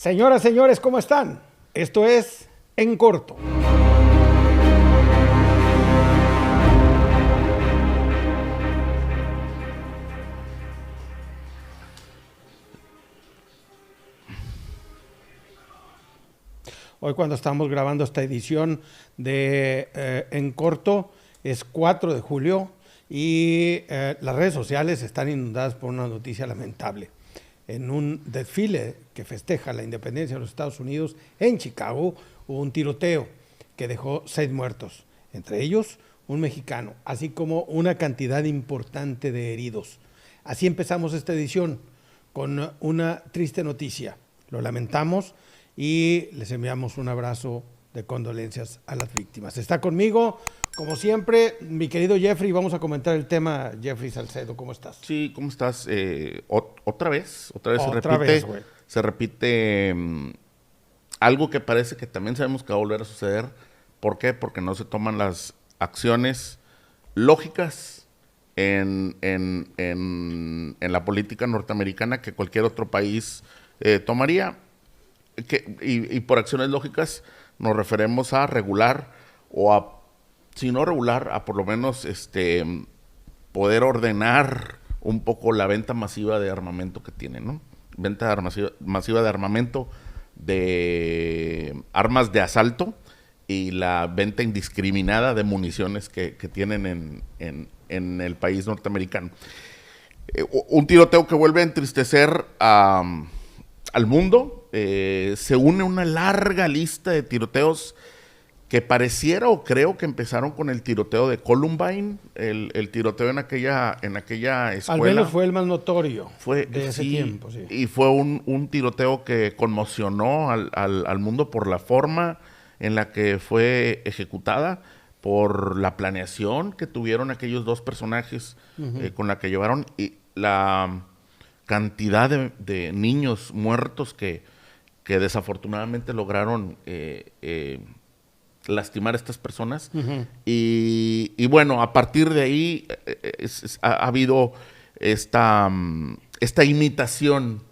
Señoras, señores, ¿cómo están? Esto es En Corto. Hoy cuando estamos grabando esta edición de En Corto es 4 de julio y las redes sociales están inundadas por una noticia lamentable. En un desfile que festeja la independencia de los Estados Unidos en Chicago, hubo un tiroteo que dejó 6 muertos, entre ellos un mexicano, así como una cantidad importante de heridos. Así empezamos esta edición con una triste noticia. Lo lamentamos y les enviamos un abrazo de condolencias a las víctimas. Está conmigo, como siempre, mi querido Jeffrey. Vamos a comentar el tema. Jeffrey Salcedo, ¿cómo estás? Sí, ¿cómo estás? Otra vez se repite algo que parece que también sabemos que va a volver a suceder. ¿Por qué? Porque no se toman las acciones lógicas en la política norteamericana que cualquier otro país tomaría. Y por acciones lógicas nos referimos a regular o a, si no regular, a por lo menos poder ordenar un poco la venta masiva de armamento que tienen, ¿no? Venta masiva de armamento, de armas de asalto y la venta indiscriminada de municiones que tienen en el país norteamericano. Un tiroteo que vuelve a entristecer al mundo. Se une una larga lista de tiroteos que pareciera o creo que empezaron con el tiroteo de Columbine, el tiroteo en aquella escuela. Al menos fue el más notorio de ese sí, tiempo. Sí. Y fue un tiroteo que conmocionó al mundo por la forma en la que fue ejecutada, por la planeación que tuvieron aquellos dos personajes con la que llevaron, y la cantidad de niños muertos que desafortunadamente lograron lastimar a estas personas. Y bueno, a partir de ahí ha habido esta imitación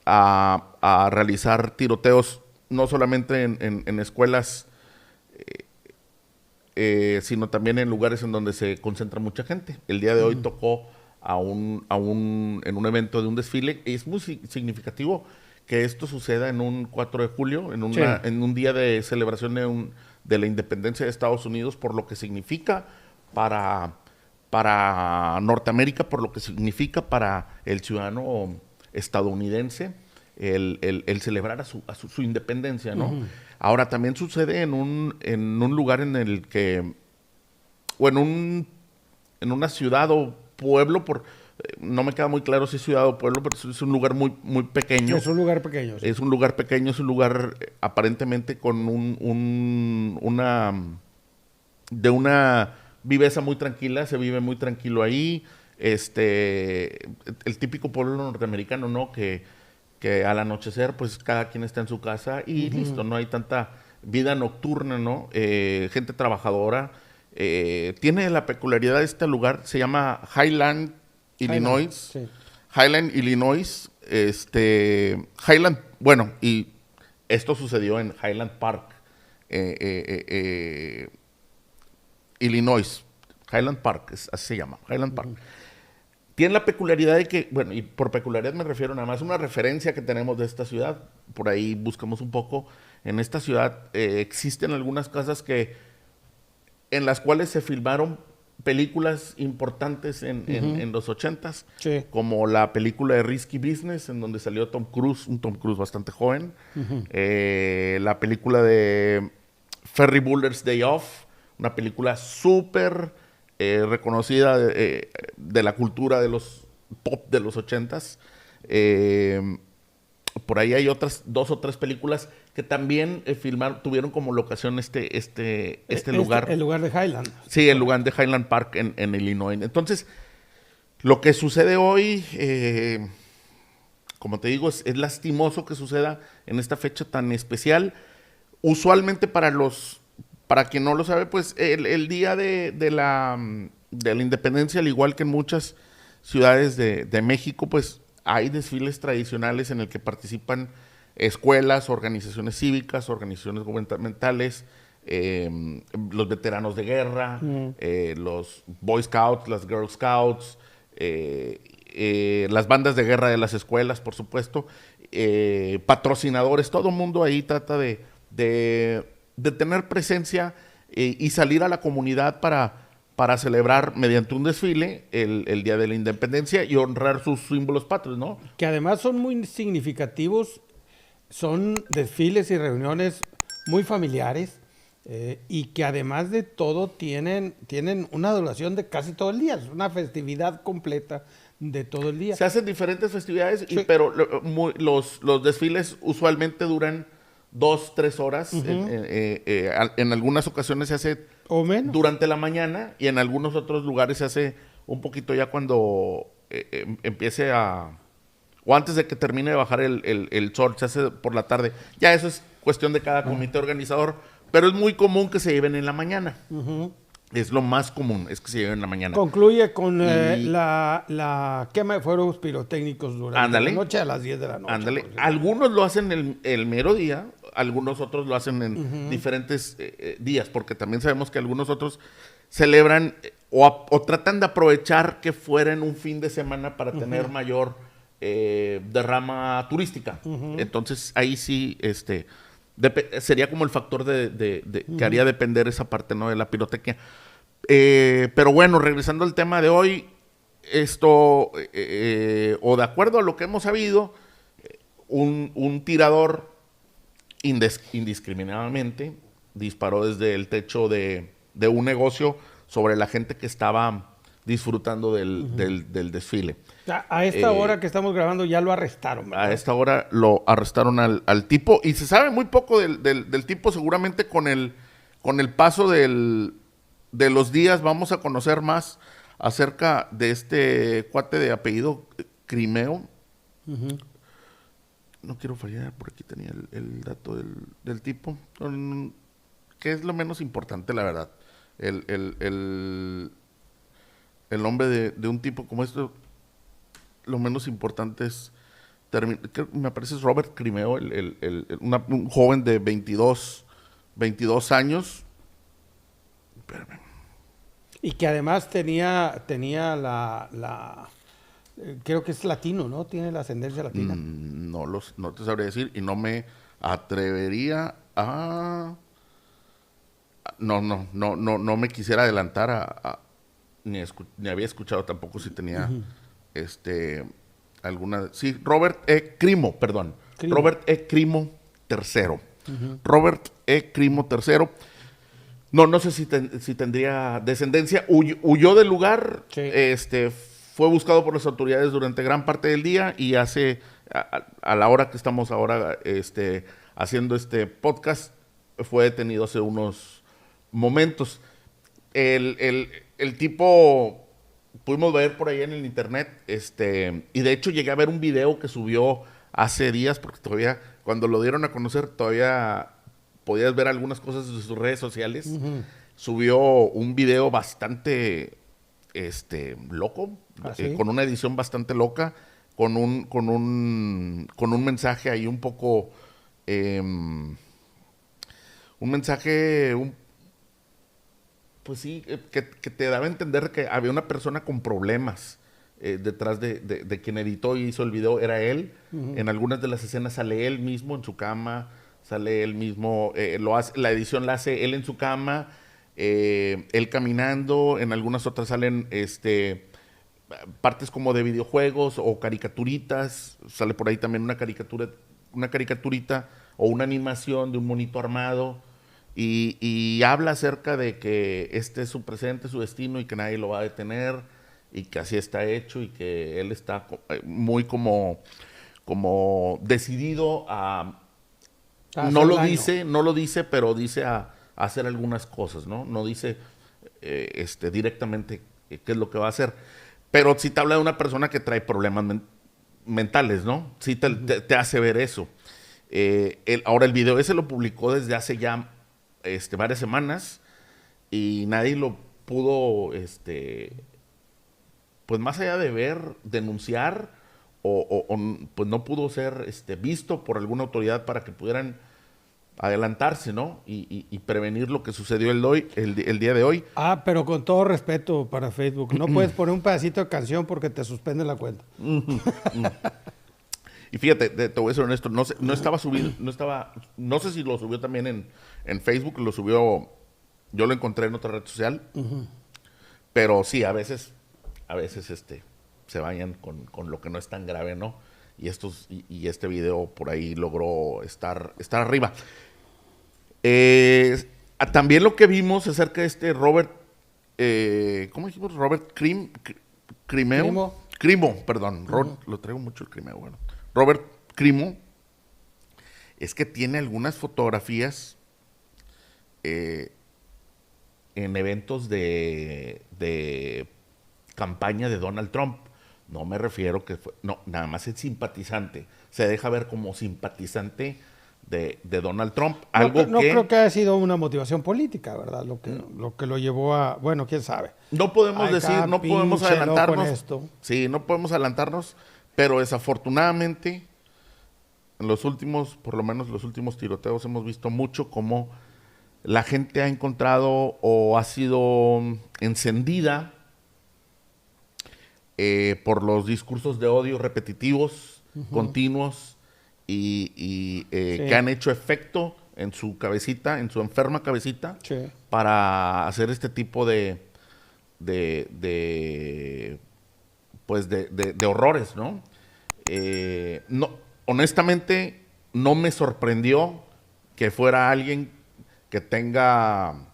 a realizar tiroteos, no solamente en escuelas, sino también en lugares en donde se concentra mucha gente. El día de hoy tocó en un evento de un desfile, y es muy significativo que esto suceda en un 4 de julio, en un día de celebración de la independencia de Estados Unidos, por lo que significa para Norteamérica, por lo que significa para el ciudadano estadounidense el celebrar a su independencia, ¿no? Ahora, también sucede en un lugar en el que, o en una ciudad o pueblo, no me queda muy claro si es ciudad o pueblo, pero es un lugar muy, muy pequeño. Es un lugar pequeño. Sí. Es un lugar pequeño, es un lugar aparentemente con una viveza muy tranquila, se vive muy tranquilo ahí. El típico pueblo norteamericano, ¿no? Que al anochecer, pues cada quien está en su casa y listo, no hay tanta vida nocturna, ¿no? Gente trabajadora. Tiene la peculiaridad de este lugar, se llama Highland, Illinois. Sí. Highland, Illinois. Highland, bueno, y esto sucedió en Highland Park, Illinois. Highland Park, así se llama, Highland Park. Tiene la peculiaridad de que, bueno, y por peculiaridad me refiero nada más a una referencia que tenemos de esta ciudad. Por ahí buscamos un poco. En esta ciudad existen algunas casas en las cuales se filmaron películas importantes en los 80s, sí, como la película de Risky Business, en donde salió Tom Cruise, un Tom Cruise bastante joven, la película de Ferry Bueller's Day Off, una película súper reconocida de la cultura de los pop de los 80s. Por ahí hay otras 2 o 3 películas que también tuvieron como locación este lugar. El lugar de Highland. Sí, el lugar de Highland Park en Illinois. Entonces, lo que sucede hoy, como te digo, es lastimoso que suceda en esta fecha tan especial. Usualmente para quien no lo sabe, pues el día de la independencia, al igual que en muchas ciudades de México, pues hay desfiles tradicionales en el que participan escuelas, organizaciones cívicas, organizaciones gubernamentales, los veteranos de guerra, los Boy Scouts, las Girl Scouts, las bandas de guerra de las escuelas, por supuesto, patrocinadores, todo el mundo ahí trata de tener presencia y salir a la comunidad para celebrar mediante un desfile el Día de la Independencia y honrar sus símbolos patrios, ¿no? Que además son muy significativos, son desfiles y reuniones muy familiares, y que además de todo tienen una duración de casi todo el día, es una festividad completa de todo el día. Se hacen diferentes festividades, sí. pero los desfiles usualmente duran 2-3 horas. En algunas ocasiones se hace o menos durante la mañana y en algunos otros lugares se hace un poquito ya cuando empiece o antes de que termine de bajar el sol, se hace por la tarde. Ya eso es cuestión de cada comité organizador, pero es muy común que se lleven en la mañana. Es lo más común, es que se lleven en la mañana. Concluye con la quema de fuegos pirotécnicos durante la noche a las 10 de la noche. Ándale. Algunos lo hacen el mero día, algunos otros lo hacen en diferentes días, porque también sabemos que algunos otros celebran o tratan de aprovechar que fuera en un fin de semana para tener mayor derrama turística. Entonces ahí sí sería como el factor que haría depender esa parte, ¿no?, de la pirotecnia. Pero bueno, regresando al tema de hoy, o de acuerdo a lo que hemos sabido, un tirador indiscriminadamente disparó desde el techo de un negocio sobre la gente que estaba disfrutando del desfile. A esta hora que estamos grabando ya lo arrestaron, ¿verdad? A esta hora lo arrestaron al tipo, y se sabe muy poco del tipo. Seguramente con el paso de los días vamos a conocer más acerca de este cuate de apellido Crimeo. No quiero fallar, por aquí tenía el dato del tipo, que es lo menos importante, la verdad. El nombre de un tipo como este, lo menos importante es, me parece es Robert Crimeo, un joven de 22 años. Espérame. Y que además tenía creo que es latino, ¿no? Tiene la ascendencia latina. No te sabría decir, y no me atrevería a... No me quisiera adelantar ni había escuchado tampoco si tenía alguna... Sí, Robert E. Crimo, perdón. Robert E. Crimo III. Robert E. Crimo III. No sé si tendría descendencia. Huyó del lugar, sí. Fue buscado por las autoridades durante gran parte del día, y a la hora que estamos ahora haciendo este podcast, fue detenido hace unos momentos. El tipo, pudimos ver por ahí en el internet, y de hecho llegué a ver un video que subió hace días, porque todavía, cuando lo dieron a conocer, todavía podías ver algunas cosas de sus redes sociales. Subió un video bastante loco, ¿sí? Con una edición bastante loca, con un mensaje ahí un poco, un mensaje, pues sí, que te daba a entender que había una persona con problemas detrás de quien editó y hizo el video. Era él. En algunas de las escenas sale él mismo en su cama, sale él mismo, la edición la hace él en su cama, él caminando. En algunas otras salen partes como de videojuegos o caricaturitas. Sale por ahí también una caricaturita o una animación de un monito armado, y habla acerca de que este es su presente, su destino, y que nadie lo va a detener, y que así está hecho, y que él está muy como decidido a no lo dice, pero dice a hacer algunas cosas, ¿no? No dice directamente qué es lo que va a hacer, pero sí te habla de una persona que trae problemas mentales, ¿no? Sí te hace ver eso. Ahora el video ese lo publicó desde hace ya varias semanas, y nadie lo pudo, pues más allá de ver, denunciar pues no pudo ser visto por alguna autoridad para que pudieran adelantarse, ¿no? Y prevenir lo que sucedió el día de hoy. Pero con todo respeto para Facebook, no puedes poner un pedacito de canción porque te suspenden la cuenta. Y fíjate, te voy a ser honesto, no estaba subido, no sé si lo subió también en Facebook, lo subió, yo lo encontré en otra red social, pero sí, a veces se vayan con lo que no es tan grave, ¿no? Y este video por ahí logró estar arriba. También lo que vimos acerca de Robert, ¿cómo dijimos? Robert Crimo, perdón. Lo traigo mucho el Crimeo, bueno. Robert Crimo, es que tiene algunas fotografías en eventos de campaña de Donald Trump. No me refiero nada más es simpatizante. Se deja ver como simpatizante de Donald Trump. No creo que haya sido una motivación política, ¿verdad? Lo que lo llevó a, bueno, quién sabe. No podemos no podemos adelantarnos. Sí, no podemos adelantarnos, pero desafortunadamente por lo menos los últimos tiroteos hemos visto mucho cómo la gente ha encontrado o ha sido encendida por los discursos de odio repetitivos, continuos y que han hecho efecto en su cabecita, en su enferma cabecita, para hacer este tipo de horrores, ¿no? Honestamente, no me sorprendió que fuera alguien que tenga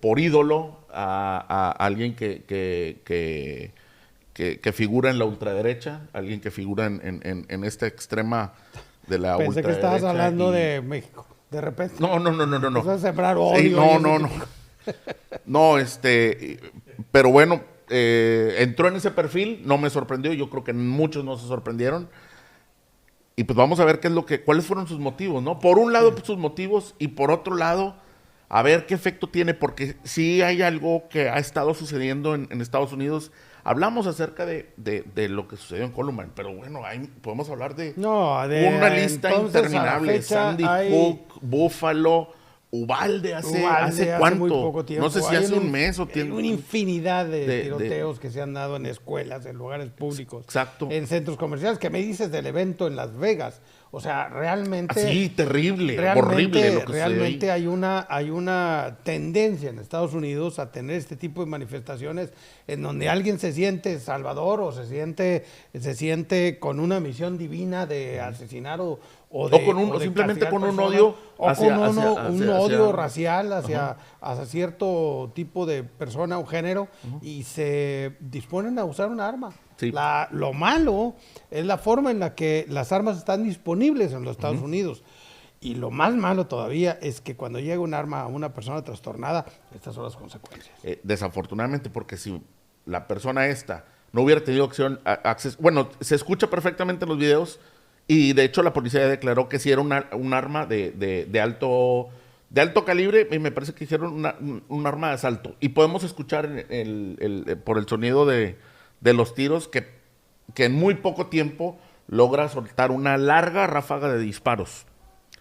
por ídolo a alguien que figura en la ultraderecha, alguien que figura en esta extrema de la ultraderecha. Pensé que estabas hablando de México, de repente. No. Vas a sembrar odio. Sí, no. No, pero bueno, entró en ese perfil, no me sorprendió, yo creo que muchos no se sorprendieron. Y pues vamos a ver cuáles fueron sus motivos, ¿no? Por un lado, sus motivos, y por otro lado, a ver qué efecto tiene, porque sí hay algo que ha estado sucediendo en Estados Unidos. Hablamos acerca de lo que sucedió en Columbine, pero bueno, podemos hablar de una lista interminable. Sandy Hook, Buffalo, Uvalde, ¿hace cuánto? Muy poco tiempo. No sé si hace un mes o tiempo. Una infinidad de tiroteos que se han dado en escuelas, en lugares públicos, exacto, en centros comerciales. ¿Qué me dices del evento en Las Vegas? O sea, realmente... Sí, terrible, horrible lo que realmente hay una tendencia en Estados Unidos a tener este tipo de manifestaciones en donde alguien se siente salvador o se siente con una misión divina de asesinar o simplemente con un odio un odio racial hacia cierto tipo de persona o género, y se disponen a usar un arma. Sí. Lo malo es la forma en la que las armas están disponibles en los Estados Unidos. Y lo más malo todavía es que cuando llega un arma a una persona trastornada, estas son las consecuencias. Desafortunadamente, porque si la persona no hubiera tenido acceso... Bueno, se escucha perfectamente en los videos, y de hecho la policía ya declaró que sí era un arma de alto calibre, y me parece que hicieron un arma de asalto. Y podemos escuchar por el sonido de los tiros que en muy poco tiempo logra soltar una larga ráfaga de disparos.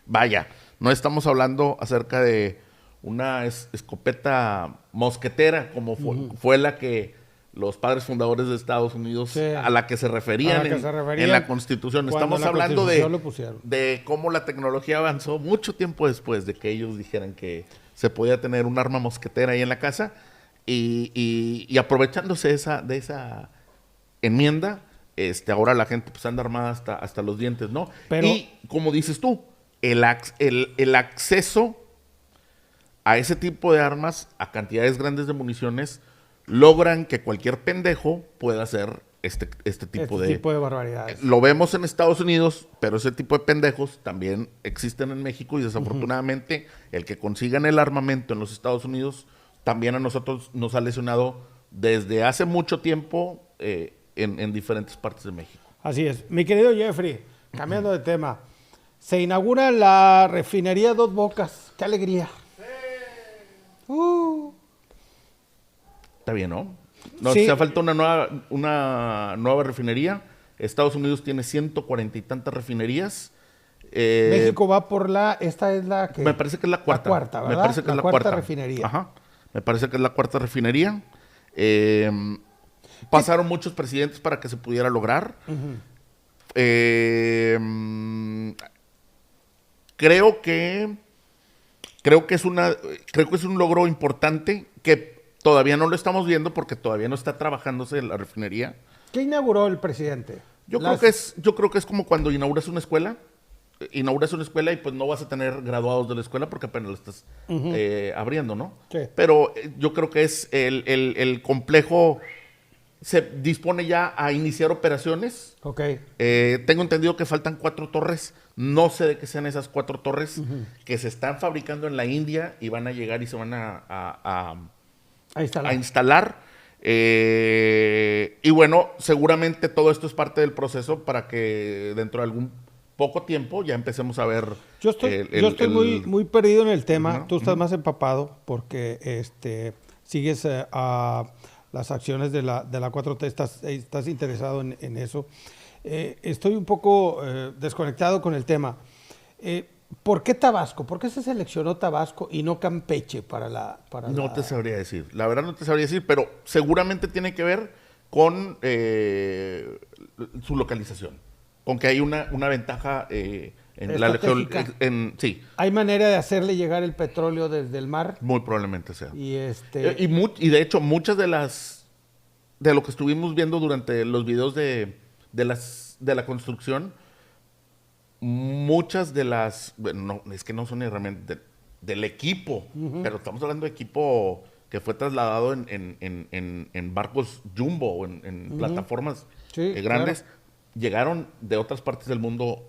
Vaya, no estamos hablando acerca de una escopeta mosquetera como fue la que los padres fundadores de Estados Unidos, a la que se referían en la Constitución. Estamos hablando de cómo la tecnología avanzó mucho tiempo después de que ellos dijeran que se podía tener un arma mosquetera ahí en la casa. Y aprovechándose de esa enmienda, ahora la gente pues anda armada hasta los dientes, ¿no? Y como dices tú, el acceso a ese tipo de armas, a cantidades grandes de municiones, logran que cualquier pendejo pueda hacer este tipo de barbaridades. Lo vemos en Estados Unidos, pero ese tipo de pendejos también existen en México, y desafortunadamente el que consigan el armamento en los Estados Unidos también a nosotros nos ha lesionado desde hace mucho tiempo en diferentes partes de México. Así es. Mi querido Jeffrey, cambiando de tema, se inaugura la refinería Dos Bocas. ¡Qué alegría! Está bien, ¿no? No, sí. O sea, falta una nueva refinería. Estados Unidos tiene 140 y tantas refinerías. México va por esta es la que... Me parece que es la cuarta. La cuarta, ¿verdad? Me parece que es la cuarta refinería. Ajá. Me parece que es la cuarta refinería. Pasaron muchos presidentes para que se pudiera lograr. Creo que es un logro importante que todavía no lo estamos viendo porque todavía no está trabajándose la refinería. ¿Qué inauguró el presidente? Yo creo que es como cuando inauguras una escuela. Inauguras una escuela y pues no vas a tener graduados de la escuela porque apenas la estás abriendo, ¿no? Sí. Pero yo creo que es el complejo se dispone ya a iniciar operaciones. Ok. Tengo entendido que faltan 4 torres. No sé de qué sean esas 4 torres que se están fabricando en la India y van a llegar y se van a instalar. Y bueno, seguramente todo esto es parte del proceso para que dentro de algún poco tiempo ya empecemos a ver. Yo estoy muy perdido en el tema. Tú estás más empapado porque sigues a las acciones de la 4T, estás interesado en eso. Estoy un poco desconectado con el tema. ¿Por qué Tabasco? ¿Por qué se seleccionó Tabasco y no Campeche No te sabría decir. La verdad no te sabría decir, pero seguramente tiene que ver con su localización. Con que hay una ventaja en la sí. ¿Hay manera de hacerle llegar el petróleo desde el mar? Muy probablemente sea. Y de hecho, muchas de lo que estuvimos viendo durante los videos de la construcción, muchas de las, bueno, no, es que no son herramientas del equipo, pero estamos hablando de equipo que fue trasladado en barcos jumbo o en plataformas grandes. Claro. Llegaron de otras partes del mundo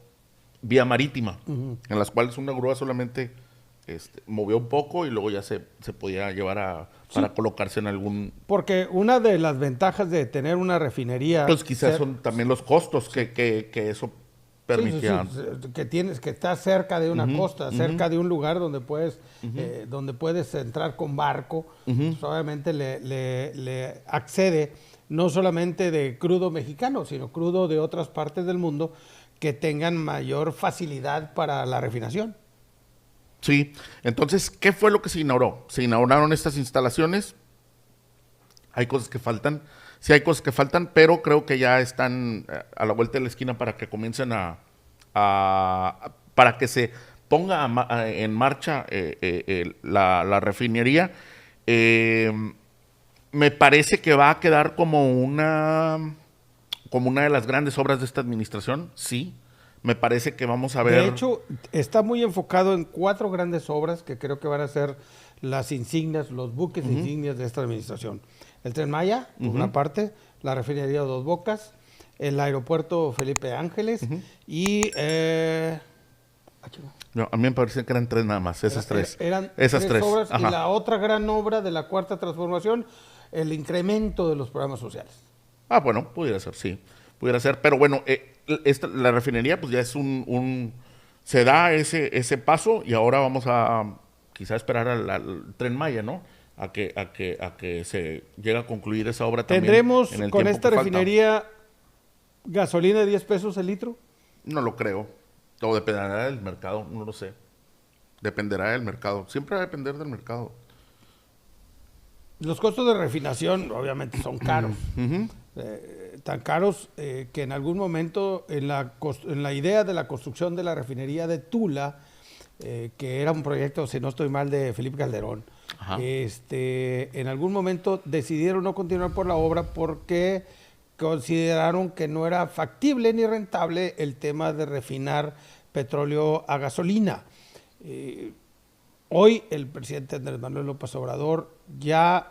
vía marítima, en las cuales una grúa solamente movió un poco y luego ya se podía llevar para colocarse en algún... Porque una de las ventajas de tener una refinería... Pues quizás son también los costos que eso permitía. Que estar cerca de una costa, cerca de un lugar donde puedes entrar con barco, pues obviamente le accede no solamente de crudo mexicano, sino crudo de otras partes del mundo que tengan mayor facilidad para la refinación. Sí, entonces, ¿qué fue lo que se inauguró? Se inauguraron estas instalaciones, hay cosas que faltan, sí hay cosas que faltan, pero creo que ya están a la vuelta de la esquina para que comiencen para que se ponga en marcha la refinería. Me parece que va a quedar como una de las grandes obras de esta administración, sí. Me parece que vamos a ver... De hecho, está muy enfocado en 4 grandes obras que creo que van a ser las insignias, los buques insignias de esta administración. El Tren Maya, por una parte, la refinería Dos Bocas, el aeropuerto Felipe Ángeles y... No, a mí me parece que eran 3 nada más, esas 3. Eran esas 3 obras. Y la otra gran obra de la Cuarta Transformación, el incremento de los programas sociales. Ah, bueno, pudiera ser, sí. Pudiera ser, pero bueno, la refinería pues ya es se da ese paso y ahora vamos a quizá esperar al Tren Maya, ¿no? A que se llegue a concluir esa obra también. ¿Tendremos con esta refinería gasolina de 10 pesos el litro? No lo creo. O dependerá del mercado, no lo sé. Dependerá del mercado. Siempre va a depender del mercado. Los costos de refinación obviamente son caros. Tan caros que en algún momento en la idea de la construcción de la refinería de Tula, que era un proyecto, si no estoy mal, de Felipe Calderón, en algún momento decidieron no continuar por la obra porque consideraron que no era factible ni rentable el tema de refinar petróleo a gasolina. Hoy el presidente Andrés Manuel López Obrador ya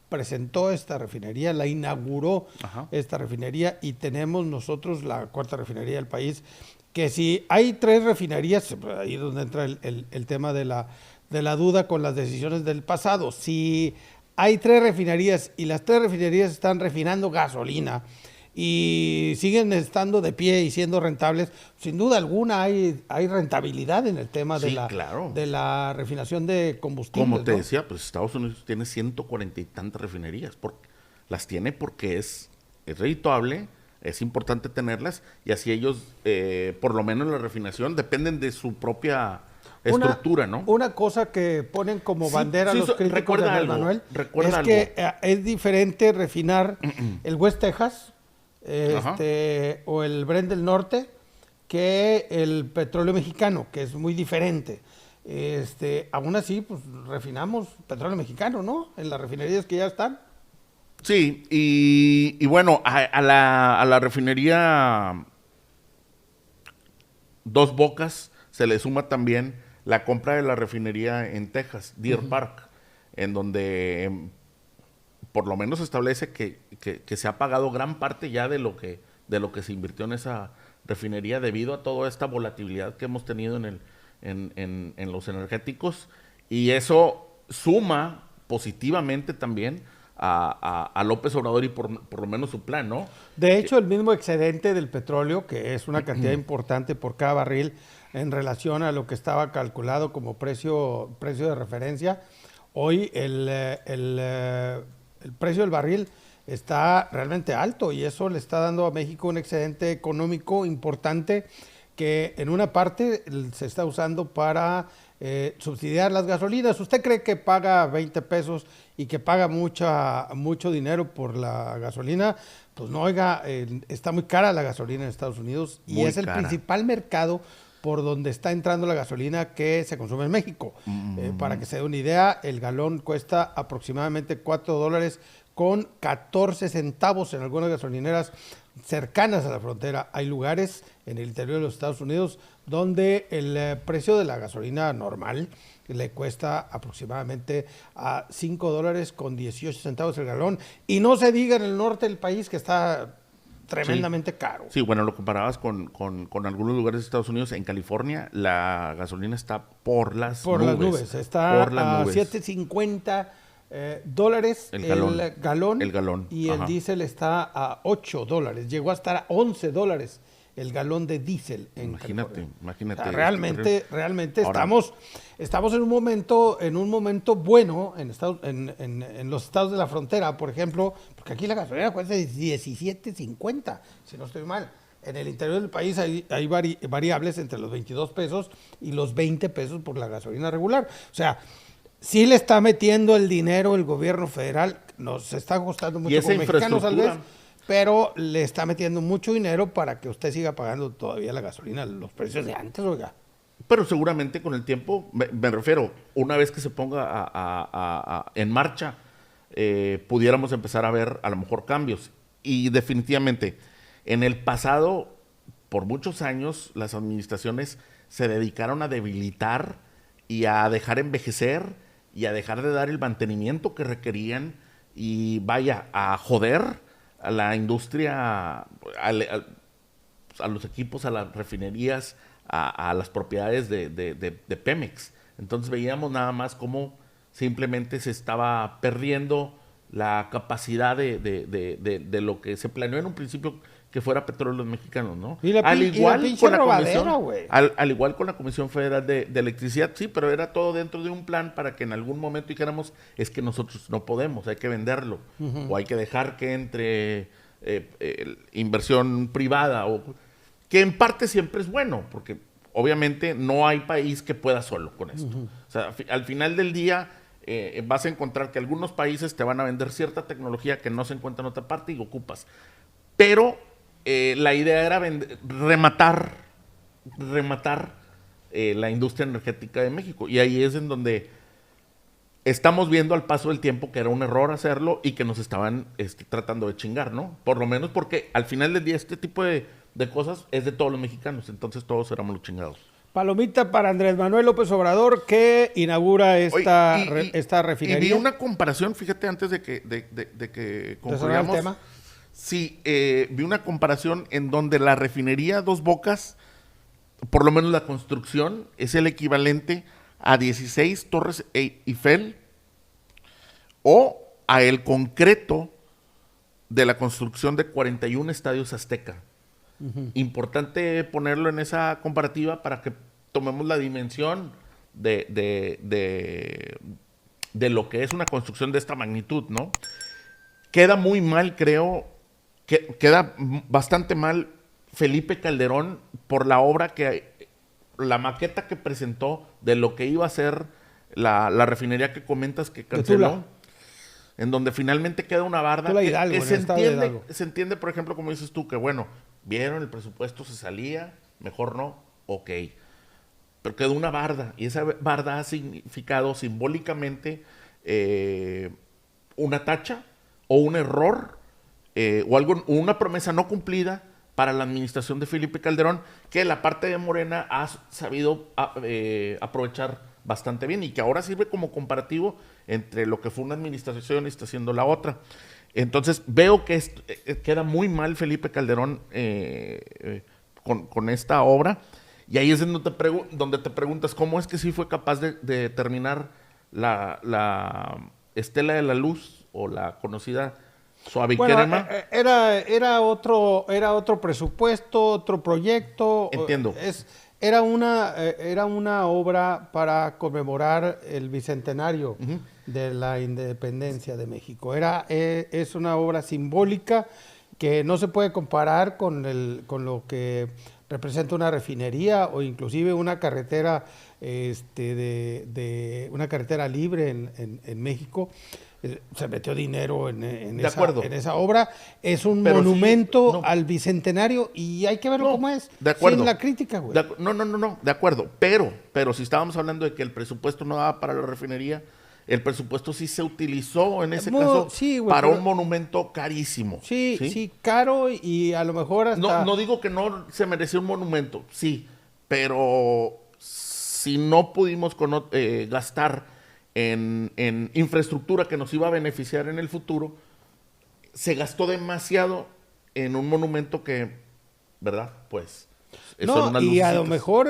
presentó esta refinería, la inauguró esta refinería y tenemos nosotros la 4ª refinería del país, que si hay 3 refinerías, ahí es donde entra el tema de la duda con las decisiones del pasado. Si hay 3 refinerías y las 3 refinerías están refinando gasolina y siguen estando de pie y siendo rentables, sin duda alguna hay rentabilidad en el tema de la refinación de combustibles. Como te decía, pues Estados Unidos tiene 140 y tantas refinerías. las tiene porque es redituable, es importante tenerlas, y así ellos, por lo menos en la refinación, dependen de su propia estructura, ¿no? Una cosa que ponen como bandera los críticos de Andrés Manuel es que es diferente refinar el West Texas o el Brent del Norte que el petróleo mexicano, que es muy diferente. Aún así, pues refinamos petróleo mexicano, ¿no? En las refinerías que ya están. Sí, y bueno, a la refinería Dos Bocas se le suma también la compra de la refinería en Texas, Deer Park, en donde por lo menos establece que se ha pagado gran parte ya de lo que se invirtió en esa refinería debido a toda esta volatilidad que hemos tenido en los energéticos, y eso suma positivamente también a López Obrador y por lo menos su plan, ¿no? De hecho, el mismo excedente del petróleo, que es una cantidad importante por cada barril en relación a lo que estaba calculado como precio de referencia, hoy el precio del barril está realmente alto y eso le está dando a México un excedente económico importante que en una parte se está usando para subsidiar las gasolinas. ¿Usted cree que paga 20 pesos y que paga mucho dinero por la gasolina? Pues no, oiga, está muy cara la gasolina en Estados Unidos y es el principal mercado por donde está entrando la gasolina que se consume en México. Para que se dé una idea, el galón cuesta aproximadamente $4 con 14 centavos en algunas gasolineras cercanas a la frontera. Hay lugares en el interior de los Estados Unidos donde el precio de la gasolina normal le cuesta aproximadamente a $5 con 18 centavos el galón. Y no se diga en el norte del país que está tremendamente caro. Sí, bueno, lo comparabas con algunos lugares de Estados Unidos. En California la gasolina está por las nubes. Está a $7.50 dólares el galón. Y el diésel está a $8. Llegó a estar a $11 el galón de diésel en California. Imagínate. O sea, realmente ahora, estamos en un momento bueno en los estados de la frontera, por ejemplo, porque aquí la gasolina cuesta $17.50, si no estoy mal. En el interior del país hay variables entre los 22 pesos y los 20 pesos por la gasolina regular. O sea, sí le está metiendo el dinero el gobierno federal, nos está costando mucho como mexicanos tal vez, pero le está metiendo mucho dinero para que usted siga pagando todavía la gasolina, los precios de antes, oiga. Pero seguramente con el tiempo, me refiero, una vez que se ponga en marcha, pudiéramos empezar a ver a lo mejor cambios. Y definitivamente, en el pasado, por muchos años, las administraciones se dedicaron a debilitar y a dejar envejecer y a dejar de dar el mantenimiento que requerían y a joder a la industria, a los equipos, a las refinerías, a las propiedades de Pemex. Entonces veíamos nada más cómo simplemente se estaba perdiendo la capacidad de lo que se planeó en un principio que fuera Petróleos Mexicanos, ¿no? Al igual con la Comisión Federal de Electricidad, sí, pero era todo dentro de un plan para que en algún momento dijéramos, es que nosotros no podemos, hay que venderlo, o hay que dejar que entre inversión privada, o que en parte siempre es bueno, porque obviamente no hay país que pueda solo con esto. O sea, al final del día vas a encontrar que algunos países te van a vender cierta tecnología que no se encuentra en otra parte y ocupas. Pero la idea era rematar la industria energética de México. Y ahí es en donde estamos viendo al paso del tiempo que era un error hacerlo y que nos estaban tratando de chingar, ¿no? Por lo menos porque al final del día este tipo de cosas es de todos los mexicanos, entonces todos éramos los chingados. Palomita para Andrés Manuel López Obrador, que inaugura esta refinería. Y vi una comparación, fíjate, antes de que concluyamos. ¿El tema? Sí, vi una comparación en donde la refinería Dos Bocas, por lo menos la construcción, es el equivalente a 16 Torres Eiffel o a el concreto de la construcción de 41 estadios Azteca. Importante ponerlo en esa comparativa para que tomemos la dimensión de lo que es una construcción de esta magnitud, ¿no? queda muy mal, creo, que queda bastante mal Felipe Calderón por la obra la maqueta que presentó de lo que iba a ser la refinería que comentas que canceló, en donde finalmente queda una barda que se entiende, por ejemplo, como dices tú, que bueno, vieron el presupuesto, se salía, mejor no, ok. Pero quedó una barda, y esa barda ha significado simbólicamente una tacha o un error o una promesa no cumplida para la administración de Felipe Calderón, que la parte de Morena ha sabido aprovechar bastante bien y que ahora sirve como comparativo entre lo que fue una administración y está haciendo la otra. Entonces veo que queda muy mal Felipe Calderón con esta obra, y ahí es donde te preguntas cómo es que sí fue capaz de terminar la Estela de la Luz, o la conocida Suaviquerema. Era otro presupuesto, otro proyecto. Entiendo. Era una obra para conmemorar el bicentenario de la independencia de México. Es una obra simbólica que no se puede comparar con lo que representa una refinería o inclusive una carretera una carretera libre en México. Se metió dinero en esa obra. Es un monumento al bicentenario y hay que verlo como es. De acuerdo. Sin la crítica, güey. No, de acuerdo. Pero si estábamos hablando de que el presupuesto no daba para la refinería, el presupuesto sí se utilizó en ese caso para un monumento carísimo. Sí, caro, y a lo mejor hasta... No digo que no se merecía un monumento, sí, pero si no pudimos gastar en infraestructura que nos iba a beneficiar en el futuro, se gastó demasiado en un monumento que, ¿verdad? Pues... No, y a lo mejor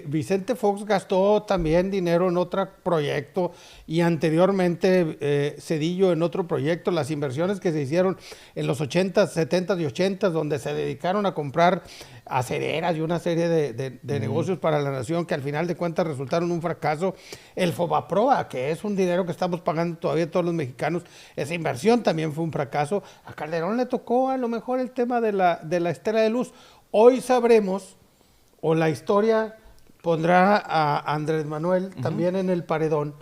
Vicente Fox gastó también dinero en otro proyecto, y anteriormente Zedillo en otro proyecto. Las inversiones que se hicieron en los 80s, 70s y 80s, donde se dedicaron a comprar acereras y una serie de negocios para la nación que al final de cuentas resultaron un fracaso. El Fobaproa, que es un dinero que estamos pagando todavía todos los mexicanos, esa inversión también fue un fracaso. A Calderón le tocó a lo mejor el tema de la Estela de Luz. Hoy sabremos, o la historia pondrá a Andrés Manuel también en el paredón,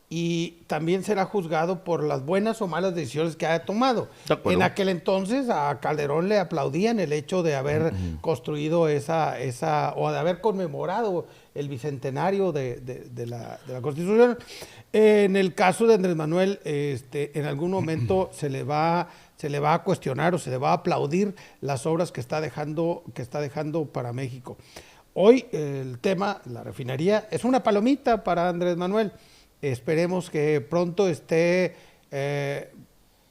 y también será juzgado por las buenas o malas decisiones que haya tomado. En aquel entonces a Calderón le aplaudían el hecho de haber construido esa o de haber conmemorado el bicentenario de la Constitución. En el caso de Andrés Manuel, en algún momento se le va a cuestionar o se le va a aplaudir las obras que está dejando para México. Hoy el tema, la refinería, es una palomita para Andrés Manuel. Esperemos que pronto esté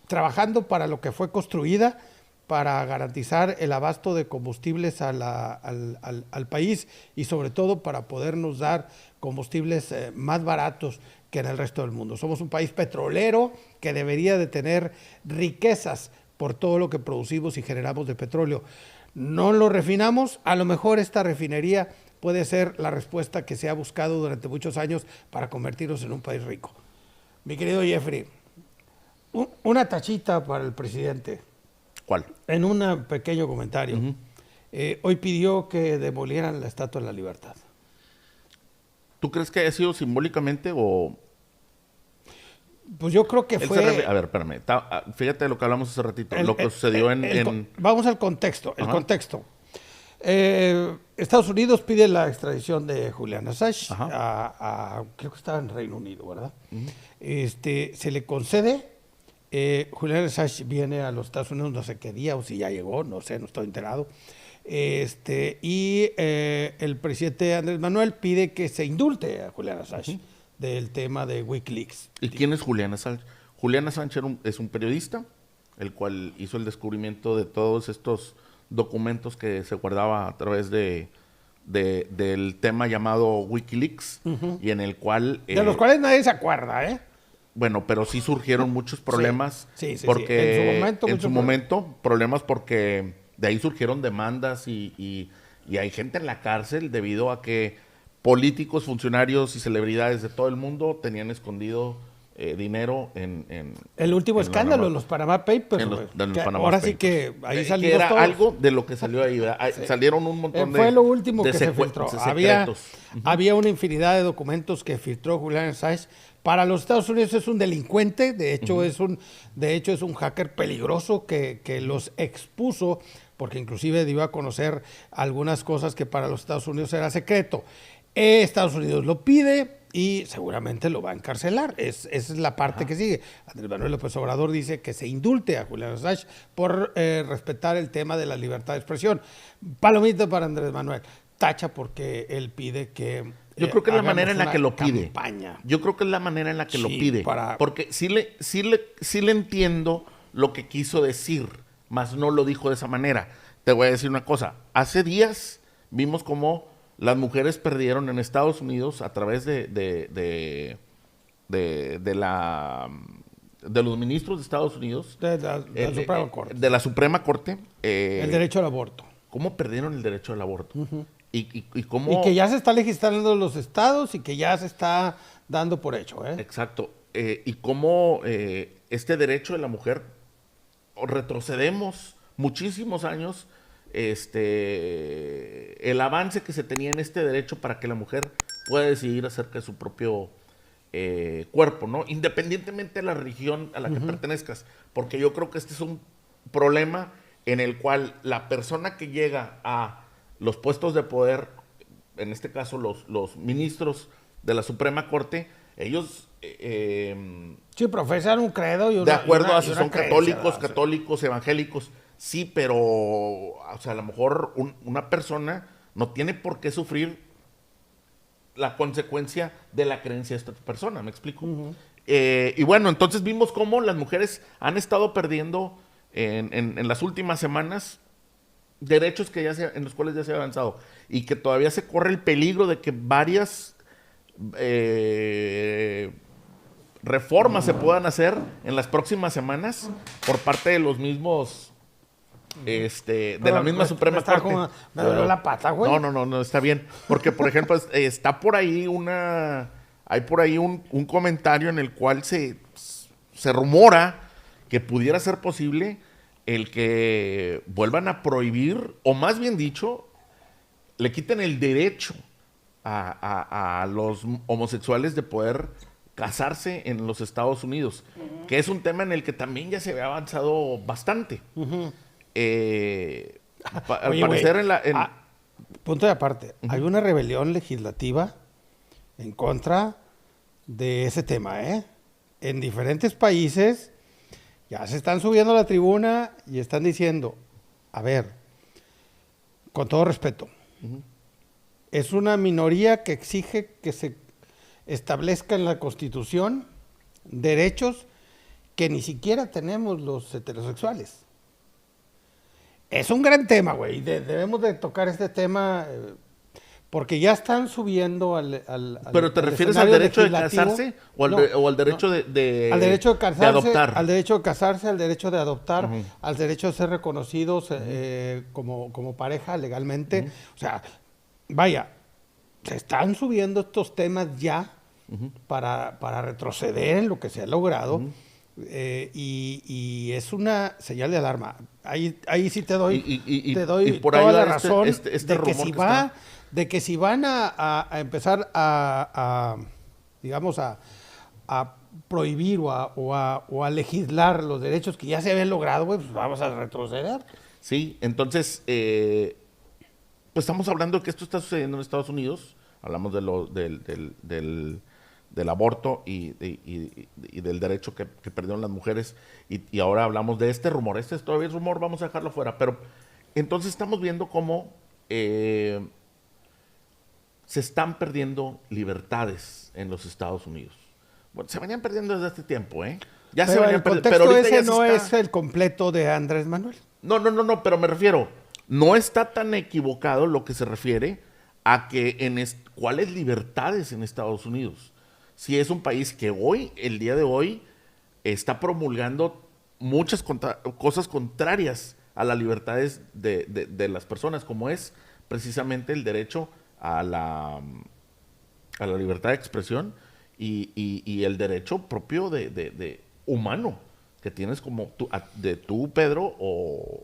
trabajando para lo que fue construida, para garantizar el abasto de combustibles al país, y sobre todo para podernos dar combustibles más baratos que en el resto del mundo. Somos un país petrolero que debería de tener riquezas por todo lo que producimos y generamos de petróleo. No lo refinamos. A lo mejor esta refinería puede ser la respuesta que se ha buscado durante muchos años para convertirnos en un país rico. Mi querido Jeffrey, una tachita para el presidente. ¿Cuál? En un pequeño comentario. Hoy pidió que demolieran la Estatua de la Libertad. ¿Tú crees que haya sido simbólicamente o...? Pues yo creo que fue... A ver, espérame. Fíjate lo que hablamos hace ratito. Lo que sucedió Vamos al contexto. El contexto. Estados Unidos pide la extradición de Julian Assange creo que estaba en Reino Unido, ¿verdad? Se le concede. Julian Assange viene a los Estados Unidos no sé qué día, o si ya llegó, no sé, no estoy enterado. El presidente Andrés Manuel pide que se indulte a Julian Assange del tema de WikiLeaks. ¿Y quién es Julian Assange? Julian Assange es un periodista, el cual hizo el descubrimiento de todos estos documentos que se guardaba a través del tema llamado WikiLeaks, y en el cual... de los cuales nadie se acuerda, ¿eh? Bueno, pero sí surgieron muchos problemas. Sí. Porque en su momento, problemas porque de ahí surgieron demandas y hay gente en la cárcel debido a que políticos, funcionarios y celebridades de todo el mundo tenían escondido dinero en el último escándalo, los Panama Papers. Ahora sí que ahí salió. Que era todos. Algo de lo que salió ahí. Sí. Salieron un montón de. Fue lo último que se filtró. Había una infinidad de documentos que filtró Julian Assange. Para los Estados Unidos es un delincuente, de hecho, es un hacker peligroso que los expuso, porque inclusive dio a conocer algunas cosas que para los Estados Unidos era secreto. Estados Unidos lo pide y seguramente lo va a encarcelar. Esa es la parte que sigue. Andrés Manuel López Obrador dice que se indulte a Julian Assange por respetar el tema de la libertad de expresión. Palomita para Andrés Manuel. Tacha porque él pide que... Yo creo que es la manera en la que lo pide. Yo creo que es la manera en la que lo pide. Porque sí le entiendo lo que quiso decir, mas no lo dijo de esa manera. Te voy a decir una cosa. Hace días vimos cómo las mujeres perdieron en Estados Unidos a través de los ministros de Estados Unidos. De la Suprema Corte. De la Suprema Corte. El derecho al aborto. ¿Cómo perdieron el derecho al aborto? Uh-huh. Y cómo... Y que ya se está legislando en los estados y que ya se está dando por hecho. Exacto. Y cómo este derecho de la mujer, retrocedemos muchísimos años, el avance que se tenía en este derecho para que la mujer pueda decidir acerca de su propio cuerpo, ¿no? Independientemente de la religión a la que pertenezcas. Porque yo creo que este es un problema en el cual la persona que llega a los puestos de poder, en este caso los ministros de la Suprema Corte, ellos... sí, profesan un credo y una... De acuerdo a si son católicos, evangélicos, sí, pero o sea, a lo mejor una persona no tiene por qué sufrir la consecuencia de la creencia de esta persona, ¿me explico? Uh-huh. Y bueno, entonces vimos cómo las mujeres han estado perdiendo en las últimas semanas derechos que en los cuales ya se ha avanzado y que todavía se corre el peligro de que varias reformas se puedan hacer en las próximas semanas por parte de los mismos de la misma Suprema Corte. Me duele la pata, güey. No, está bien. Porque, por ejemplo, está por ahí hay por ahí un comentario en el cual se rumora que pudiera ser posible el que vuelvan a prohibir, o más bien dicho, le quiten el derecho a los homosexuales de poder casarse en los Estados Unidos, que es un tema en el que también ya se había avanzado bastante. Al parecer punto de aparte, hay una rebelión legislativa en contra de ese tema, en diferentes países. Ya se están subiendo a la tribuna y están diciendo, a ver, con todo respeto, es una minoría que exige que se establezca en la Constitución derechos que ni siquiera tenemos los heterosexuales. Es un gran tema, güey. Debemos de tocar este tema porque ya están subiendo al ¿Pero te refieres al derecho de casarse o al derecho de al derecho de casarse, de adoptar? Al derecho de casarse, al derecho de adoptar, al derecho de ser reconocidos como pareja legalmente. O sea, vaya, se están subiendo estos temas ya para retroceder en lo que se ha logrado. Y es una señal de alarma. Ahí sí te doy por toda ahí la razón de que si van a empezar digamos a prohibir o a legislar los derechos que ya se habían logrado, pues vamos a retroceder. Sí, entonces pues estamos hablando de que esto está sucediendo en Estados Unidos. Hablamos del aborto y del derecho que perdieron las mujeres, y ahora hablamos de este rumor. Este todavía es rumor, vamos a dejarlo fuera, pero entonces estamos viendo cómo se están perdiendo libertades en los Estados Unidos. Bueno, se venían perdiendo desde este tiempo, ya se venían perdiendo. Pero ahorita ese no es el completo de Andrés Manuel. No, pero me refiero, no está tan equivocado lo que se refiere a que ¿cuáles libertades en Estados Unidos? Si es un país que el día de hoy, está promulgando muchas cosas contrarias a las libertades de las personas, como es precisamente el derecho a la libertad de expresión y el derecho propio de humano que tienes como tú, Pedro, o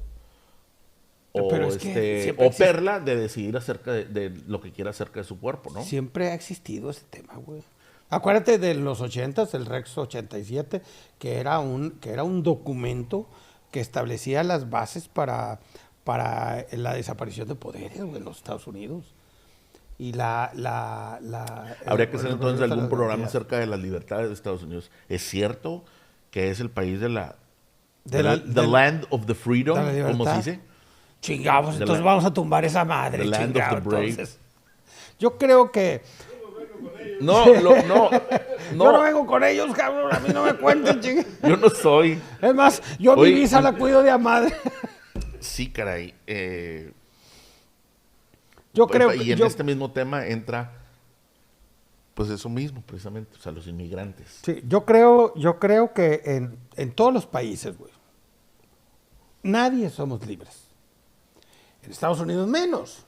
Perla, de decidir acerca de lo que quiera acerca de su cuerpo, ¿no? Siempre ha existido ese tema, güey. Acuérdate de los 80s, el Rex 87, que era un documento que establecía las bases para la desaparición de poderes, güey, en los Estados Unidos. Y habría que hacer entonces algún programa acerca de las libertades de Estados Unidos. ¿Es cierto que es el país the land of the freedom, como se dice? Chingados, entonces vamos a tumbar esa madre. The land of the brave. Entonces, yo creo que... No. Yo no vengo con ellos, cabrón, a mí no me cuenten, chingados. Yo no soy. Es más, mi visa la cuido de a madre. Sí, caray. Yo creo que... Y en este mismo tema entra, pues eso mismo, precisamente, o sea, los inmigrantes. Sí, yo creo que en todos los países, güey, nadie somos libres. En Estados Unidos menos.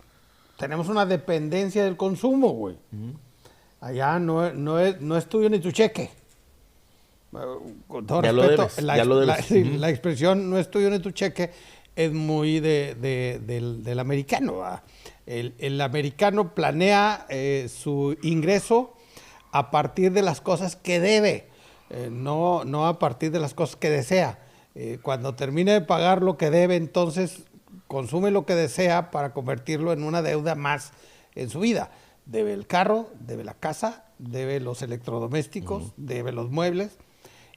Tenemos una dependencia del consumo, güey. Allá no es tuyo ni tu cheque. Con todo respeto, la expresión no es tuyo ni tu cheque es muy del americano, ¿verdad? El americano planea su ingreso a partir de las cosas que debe, no a partir de las cosas que desea. Cuando termine de pagar lo que debe, entonces consume lo que desea para convertirlo en una deuda más en su vida. Debe el carro, debe la casa, debe los electrodomésticos, debe los muebles,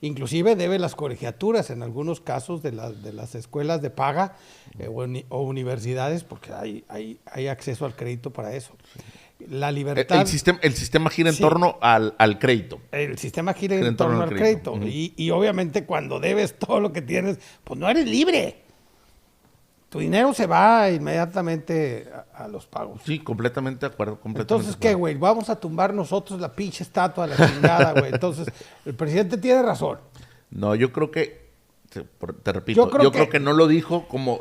inclusive debe las colegiaturas en algunos casos de las escuelas de paga o universidades, porque hay acceso al crédito para eso. La libertad... El sistema gira en torno al crédito. El sistema gira en torno al crédito. Y obviamente cuando debes todo lo que tienes, pues no eres libre. Tu dinero se va inmediatamente a los pagos. Sí, completamente de acuerdo. Entonces, ¿qué, güey? Vamos a tumbar nosotros la pinche estatua de la chingada, güey. Entonces, el presidente tiene razón. No, yo creo que, te repito, yo creo que no lo dijo como,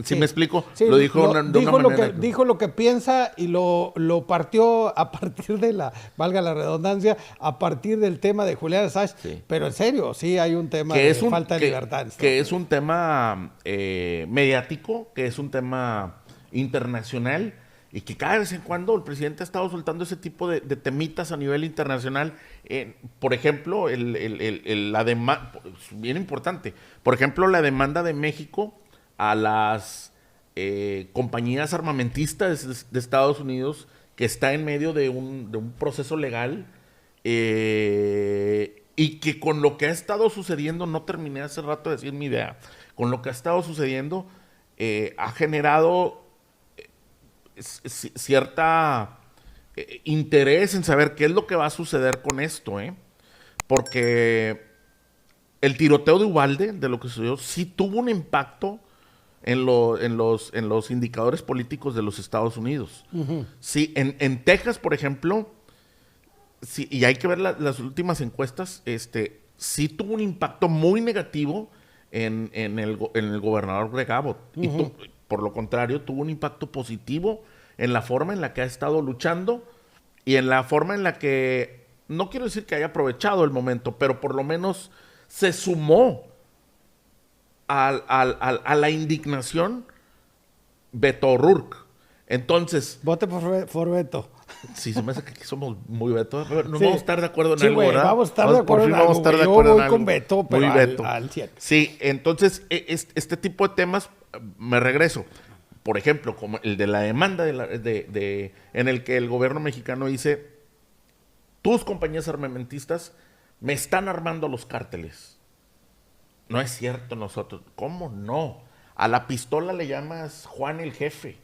si me explico, lo dijo de una manera. Dijo lo que piensa y lo partió a partir de valga la redundancia, a partir del tema de Julián Assange. Sí. Pero en serio, sí hay un tema de falta de libertad. Que es un tema mediático, que es un tema internacional y que cada vez en cuando el presidente ha estado soltando ese tipo de temitas a nivel internacional. Por ejemplo, la demanda, bien importante, por ejemplo, la demanda de México a las compañías armamentistas de Estados Unidos, que está en medio de un proceso legal, y que con lo que ha estado sucediendo, no terminé hace rato de decir mi idea, con lo que ha estado sucediendo, ha generado cierta interés en saber qué es lo que va a suceder con esto, porque el tiroteo de Uvalde, de lo que sucedió, sí tuvo un impacto en los indicadores políticos de los Estados Unidos. Sí, en Texas, por ejemplo, sí, y hay que ver las últimas encuestas, sí tuvo un impacto muy negativo en el gobernador Greg Abbott. Y por lo contrario, tuvo un impacto positivo en la forma en la que ha estado luchando y en la forma en la que, no quiero decir que haya aprovechado el momento, pero por lo menos se sumó a la indignación Beto O'Rourke. Entonces... Vote por Beto. Sí, se me hace que aquí somos muy Beto. Pero no vamos a estar de acuerdo en algo, ¿verdad? Vamos a estar de acuerdo en algo. Vamos a estar de acuerdo en algo. Yo voy con Beto, pero al 100. Sí, entonces, este tipo de temas, me regreso. Por ejemplo, como el de la demanda en el que el gobierno mexicano dice, tus compañías armamentistas me están armando los cárteles. No es cierto nosotros. ¿Cómo no? A la pistola le llamas Juan el Jefe.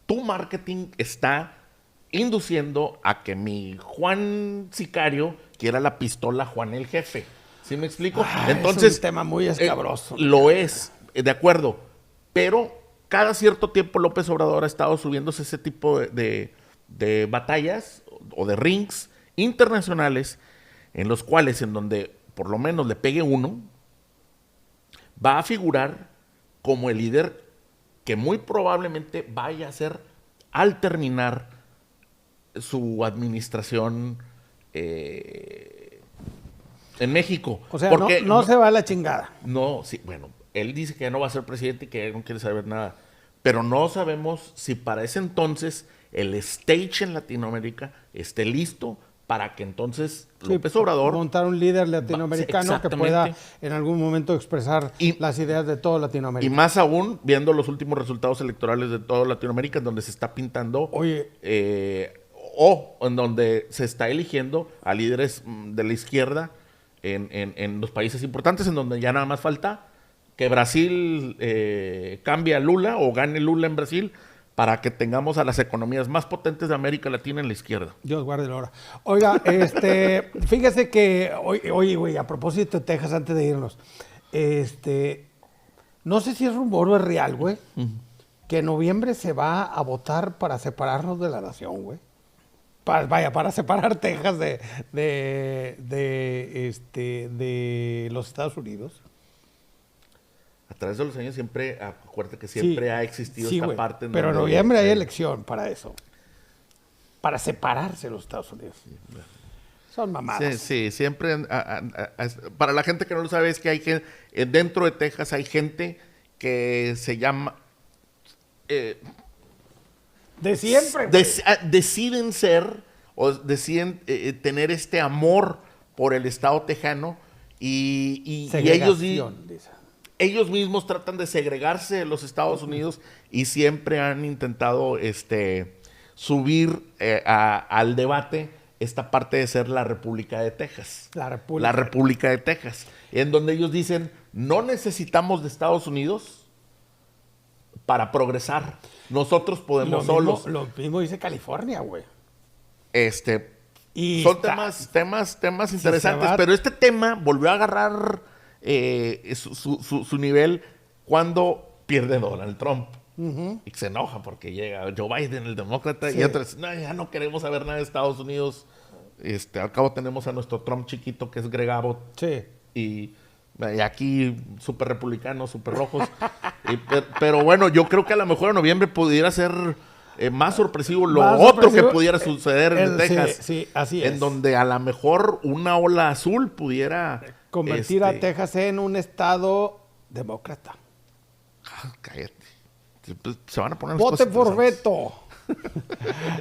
Tu marketing está induciendo a que mi Juan Sicario quiera la pistola Juan el Jefe. ¿Sí me explico? Entonces, es un tema muy escabroso. Lo es, de acuerdo. Pero cada cierto tiempo López Obrador ha estado subiéndose ese tipo de batallas o de rings internacionales en los cuales, en donde por lo menos le pegue uno, va a figurar como el líder que muy probablemente vaya a ser, al terminar su administración en México. O sea, porque no se va a la chingada. No, sí, bueno, él dice que ya no va a ser presidente y que ya no quiere saber nada. Pero no sabemos si para ese entonces el stage en Latinoamérica esté listo para que entonces López Obrador... montar un líder latinoamericano que pueda en algún momento expresar las ideas de toda Latinoamérica. Y más aún, viendo los últimos resultados electorales de toda Latinoamérica, en donde se está pintando... o en donde se está eligiendo a líderes de la izquierda en los países importantes, en donde ya nada más falta que Brasil cambie a Lula o gane Lula en Brasil para que tengamos a las economías más potentes de América Latina en la izquierda. Dios guarde la hora. Oiga, fíjese que, oye, güey, a propósito de Texas, antes de irnos, no sé si es rumor o es real, güey, que en noviembre se va a votar para separarnos de la nación, güey. Para separar Texas de los Estados Unidos. A través de los años siempre, acuérdate que siempre ha existido esta parte. Pero en noviembre hay elección para eso. Para separarse de los Estados Unidos. Sí, son mamadas. Sí, siempre. Para la gente que no lo sabe, es que hay gente, dentro de Texas hay gente que se llama... de siempre. Deciden ser o deciden tener este amor por el estado tejano y ellos mismos tratan de segregarse de los Estados Unidos y siempre han intentado subir al debate esta parte de ser la República de Texas. La República de Texas. En donde ellos dicen, no necesitamos de Estados Unidos para progresar. Nosotros podemos solos. Lo mismo dice California, güey. Son temas interesantes, pero este tema volvió a agarrar su nivel cuando pierde Donald Trump. Y se enoja porque llega Joe Biden, el demócrata, y otros, no, ya no queremos saber nada de Estados Unidos. Al cabo tenemos a nuestro Trump chiquito, que es Greg Abbott. Sí. Y aquí súper republicanos, súper rojos. Pero bueno, yo creo que a lo mejor en noviembre pudiera ser más sorpresivo que pudiera suceder en Texas. Sí, así es. En donde a lo mejor una ola azul pudiera... convertir a Texas en un estado demócrata. Cállate. Se van a poner... ¡Vote por Beto!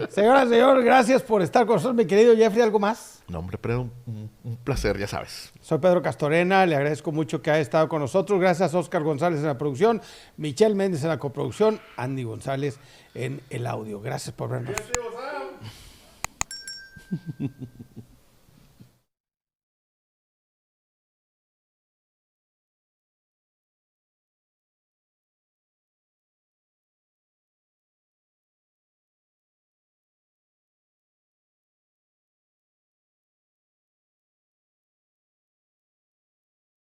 Señora, señor, gracias por estar con nosotros, mi querido Jeffrey. ¿Algo más? No, hombre, Pedro, un placer, ya sabes. Soy Pedro Castorena, le agradezco mucho que haya estado con nosotros. Gracias a Oscar González en la producción, Michelle Méndez en la coproducción, Andy González en el audio. Gracias por vernos.